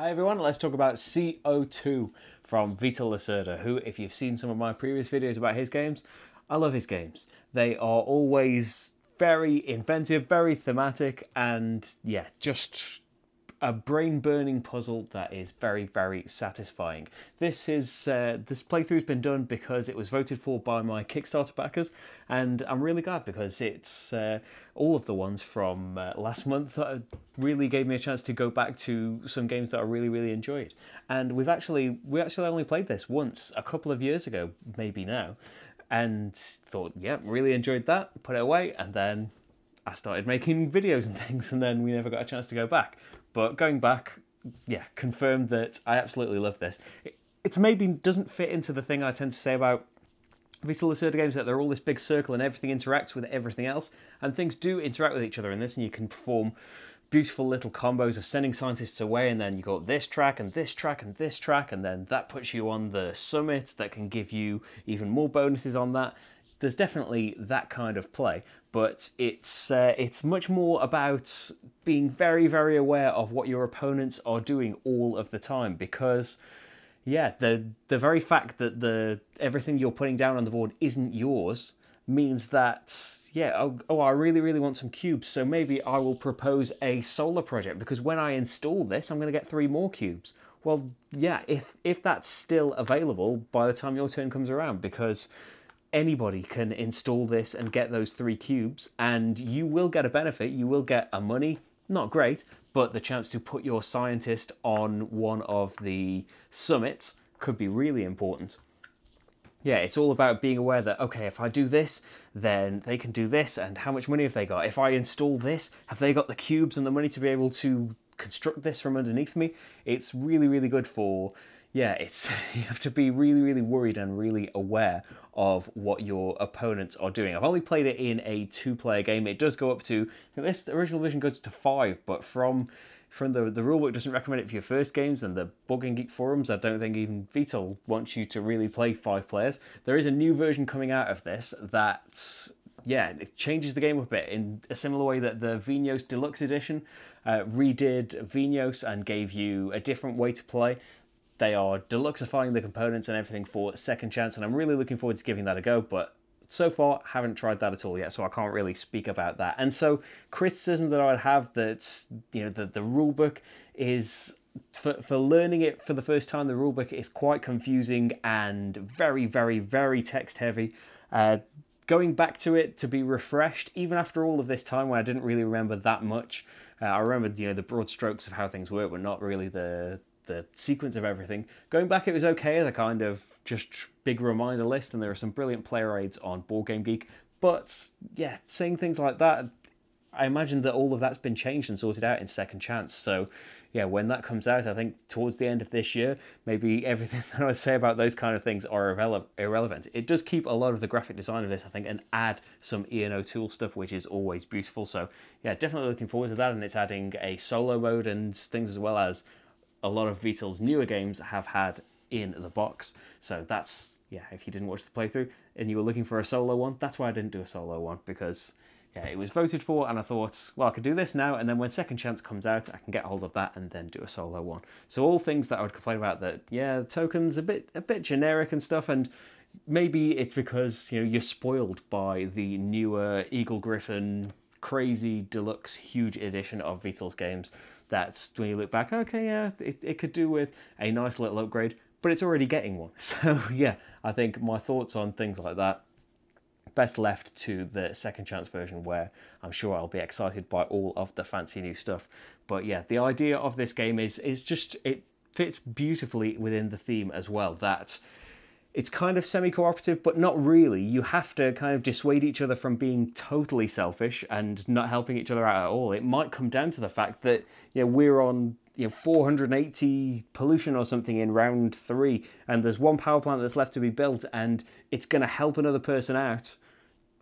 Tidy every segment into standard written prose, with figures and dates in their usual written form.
Hi everyone, let's talk about CO2 from Vital Lacerda, who, if you've seen some of my previous videos about his games, I love his games. They are always very inventive, very thematic, and yeah, just a brain-burning puzzle that is very, very satisfying. This playthrough's been done because it was voted for by my Kickstarter backers, and I'm really glad because it's all of the ones from last month that really gave me a chance to go back to some games that I really, really enjoyed. And we actually only played this once a couple of years ago, maybe now, and thought, yeah, really enjoyed that, put it away, and then I started making videos and things, and then we never got a chance to go back. But going back, yeah, confirmed that I absolutely love this. It's maybe doesn't fit into the thing I tend to say about Vital Lacerda games, that they're all this big circle and everything interacts with everything else, and things do interact with each other in this, and you can perform beautiful little combos of sending scientists away, and then you got this track and this track and this track, and then that puts you on the summit that can give you even more bonuses on that. There's definitely that kind of play, but it's much more about being very, very aware of what your opponents are doing all of the time, because yeah, the very fact that everything you're putting down on the board isn't yours means that, yeah, I really, really want some cubes, so maybe I will propose a solar project, because when I install this, I'm going to get 3 more cubes. Well, yeah, if that's still available by the time your turn comes around, because anybody can install this and get those 3 cubes, and you will get a benefit. You will get a money, not great, but the chance to put your scientist on one of the summits could be really important. Yeah, it's all about being aware that, okay, if I do this, then they can do this, and how much money have they got? If I install this, have they got the cubes and the money to be able to construct this from underneath me? It's really, really good for, yeah, it's you have to be really, really worried and really aware of what your opponents are doing. I've only played it in a 2-player game. It does go up to, this original version goes to 5, but from the rulebook doesn't recommend it for your first games, and the Bug and Geek forums, I don't think even Vital wants you to really play 5 players. There is a new version coming out of this that, yeah, it changes the game a bit in a similar way that the Vinos Deluxe Edition redid Vinos and gave you a different way to play. They are deluxifying the components and everything for Second Chance, and I'm really looking forward to giving that a go, but so far haven't tried that at all yet, so I can't really speak about that. And so criticism that I would have, that, you know, the rulebook is, for learning it for the first time, the rulebook is quite confusing and very, very, very text heavy. Going back to it to be refreshed, even after all of this time when I didn't really remember that much, I remembered, you know, the broad strokes of how things work, but not really the sequence of everything. Going back, it was okay as a kind of just big reminder list, and there are some brilliant player aids on Board Game Geek. But yeah, saying things like that, I imagine that all of that's been changed and sorted out in Second Chance. So yeah, when that comes out, I think towards the end of this year, maybe everything that I would say about those kind of things are irrelevant. It does keep a lot of the graphic design of this, I think, and add some Ian O'Toole stuff, which is always beautiful. So yeah, definitely looking forward to that, and it's adding a solo mode and things, as well as a lot of Vital's newer games have had in the box. So that's, yeah, if you didn't watch the playthrough and you were looking for a solo one, that's why I didn't do a solo one, because yeah, it was voted for, and I thought, well, I could do this now, and then when Second Chance comes out, I can get hold of that and then do a solo one. So all things that I would complain about, that, yeah, the token's a bit generic and stuff, and maybe it's because, you know, you're spoiled by the newer Eagle Griffin crazy deluxe huge edition of Vital's games. That's when you look back, okay, yeah, it could do with a nice little upgrade, but it's already getting one. So yeah, I think my thoughts on things like that, best left to the Second Chance version, where I'm sure I'll be excited by all of the fancy new stuff. But yeah, the idea of this game is just, it fits beautifully within the theme as well, that it's kind of semi-cooperative, but not really. You have to kind of dissuade each other from being totally selfish and not helping each other out at all. It might come down to the fact that, you know, we're on, you know, 480 pollution or something in round 3, and there's one power plant that's left to be built, and it's going to help another person out,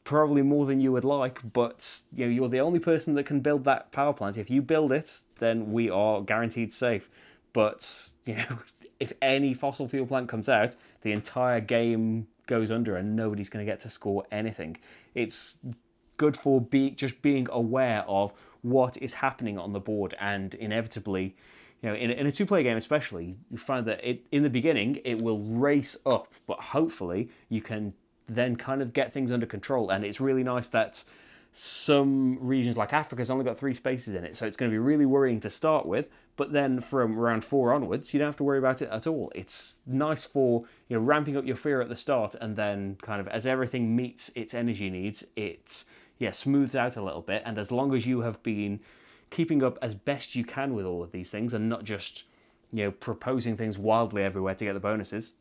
probably more than you would like, but, you know, you're the only person that can build that power plant. If you build it, then we are guaranteed safe. But, you know, if any fossil fuel plant comes out, the entire game goes under and nobody's going to get to score anything. It's good for just being aware of what is happening on the board, and inevitably, You know, in a two-player game especially, you find that in the beginning it will race up, but hopefully you can then kind of get things under control. And it's really nice that some regions like Africa's only got 3 spaces in it, so it's going to be really worrying to start with, but then from round 4 onwards you don't have to worry about it at all. It's nice for, you know, ramping up your fear at the start, and then kind of as everything meets its energy needs, it smooths out a little bit. And as long as you have been keeping up as best you can with all of these things and not just, you know, proposing things wildly everywhere to get the bonuses,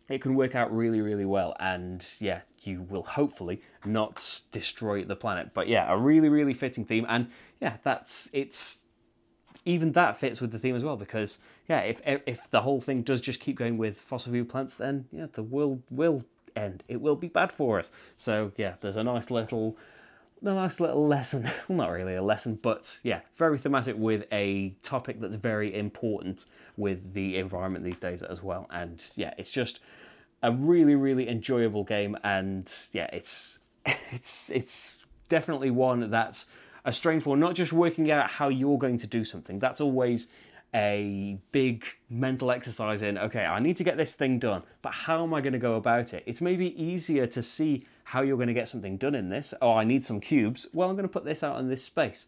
it can work out really, really well. And yeah, you will hopefully not destroy the planet. But yeah, a really, really fitting theme. And yeah, even that fits with the theme as well, because yeah, if the whole thing does just keep going with fossil fuel plants, then yeah, the world will end. It will be bad for us. So yeah, there's a nice little lesson. Well, not really a lesson, but yeah, very thematic with a topic that's very important with the environment these days as well. And yeah, it's just a really, really enjoyable game. And yeah, it's definitely one that's a strain for not just working out how you're going to do something. That's always a big mental exercise in, okay, I need to get this thing done, but how am I going to go about it? It's maybe easier to see how you're going to get something done in this. Oh, I need some cubes. Well, I'm going to put this out in this space.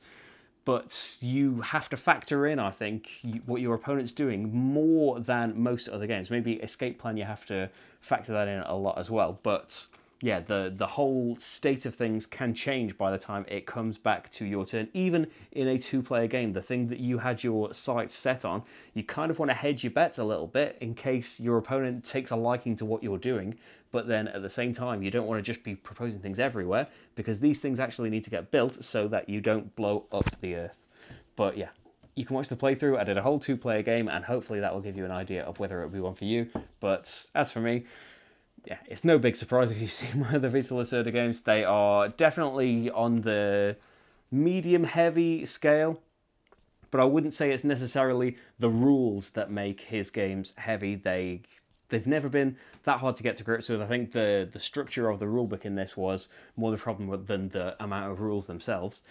But you have to factor in, I think, what your opponent's doing more than most other games. Maybe escape plan, you have to factor that in a lot as well. But yeah, the whole state of things can change by the time it comes back to your turn. Even in a 2-player game, the thing that you had your sights set on, you kind of want to hedge your bets a little bit in case your opponent takes a liking to what you're doing. But then at the same time, you don't want to just be proposing things everywhere, because these things actually need to get built so that you don't blow up the Earth. But yeah, you can watch the playthrough. I did a whole 2-player game, and hopefully that will give you an idea of whether it will be one for you. But as for me, yeah, it's no big surprise if you've seen one of the Vital Lacerda games. They are definitely on the medium-heavy scale, but I wouldn't say it's necessarily the rules that make his games heavy. They've never been that hard to get to grips with. I think the structure of the rulebook in this was more the problem than the amount of rules themselves.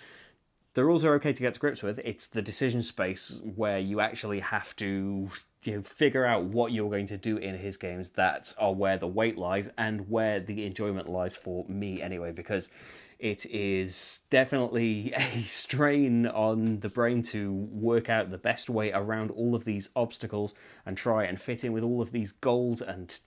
The rules are okay to get to grips with. It's the decision space where you actually have to, you know, figure out what you're going to do in his games that are where the weight lies and where the enjoyment lies for me anyway, because it is definitely a strain on the brain to work out the best way around all of these obstacles and try and fit in with all of these goals, and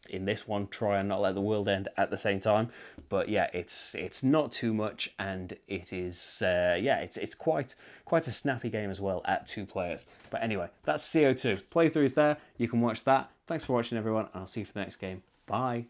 in this one try and not let the world end at the same time. But yeah, it's not too much, and it is it's quite a snappy game as well at 2 players. But anyway, that's CO2. Playthrough is there, you can watch that. Thanks for watching everyone, and I'll see you for the next game. Bye.